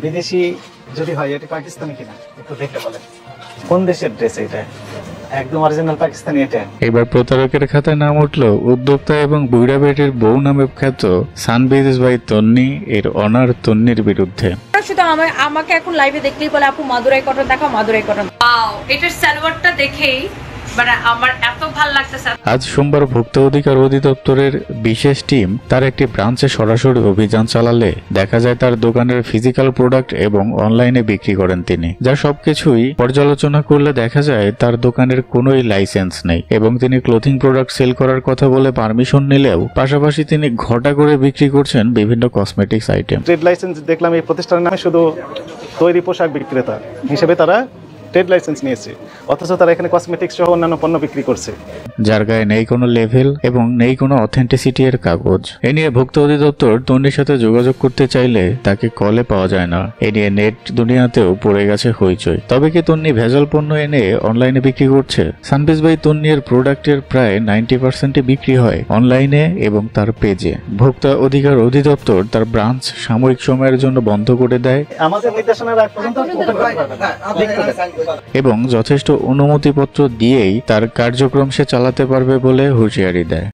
বিদেশি যদি হয় এটা পাকিস্তানি কিনা একটু দেখে বলেন কোন দেশের ড্রেস এটা, একদম অরিজিনাল পাকিস্তানি এটা। এবার প্রতারকের খাতায় নাম উঠল উদ্যোক্তা এবং বুইড়া বেটির বউ নামে খ্যাত সানবিজ বাই তন্নি এর অনার তন্নির বিরুদ্ধে। শুধু আমাকে এখন লাইভে দেখলেই বলে আপু মাদুরাই কটন দেখাও, মাদুরাই কটন। ওয়াও, এটার সালোয়ারটা দেখেই মানে আমার এত ভালো লাগতেছে। আজ সোমবার ভোক্তা অধিকার অধিদপ্তরের বিশেষ টিম তার একটি ব্রাঞ্চে সরাসরি অভিযান চালালে দেখা যায় তার দোকানের ফিজিক্যাল প্রোডাক্ট এবং অনলাইনে বিক্রি করেন তিনি, যা সবকিছুই পর্যালোচনা করলে দেখা যায় তার দোকানের কোনোই লাইসেন্স নেই এবং তিনি ক্লোথিং প্রোডাক্ট সেল করার কথা বলে পারমিশন নিলেও পাশাপাশি তিনি ঘটা করে বিক্রি করছেন বিভিন্ন কসমেটিক্স আইটেম। ট্রেড লাইসেন্স দেখলাম এই প্রতিষ্ঠানের নামে শুধু তৈরি পোশাক বিক্রেতা হিসেবে তারা ট্রেড লাইসেন্স নিয়েছে, অথচ তারা এখানে কসমেটিক্স সহ অন্যান্য পণ্য বিক্রি করছে, যার গায়ে নেই কোনো লেভেল এবং নেই কোনো অথেন্টিসিটি এর কাগজ। এ নিয়ে ভোক্তা অধিদপ্তর তন্নির সাথে যোগাযোগ করতে চাইলে তাকে কলে পাওয়া যায় না। এ নিয়ে নেট দুনিয়াতেও পড়ে গেছে হইচই। তবে কি তন্নি ভেজাল পণ্য এনে অনলাইনে বিক্রি করছে? সানবিজ বাই তন্নির প্রোডাক্টের প্রায় 90% বিক্রি হয় অনলাইনে এবং তার পেজে। ভোক্তা অধিকার অধিদপ্তর তার ব্রাঞ্চ সাময়িক সময়ের জন্য বন্ধ করে দেয় আমাদের নির্দেশনার আগ পর্যন্ত ওপেন করতে পারবে না এবং যথেষ্ট অনুমতিপত্র দিয়েই তার কার্যক্রম সে চালাতে পারবে বলে হুঁশিয়ারি দেয়।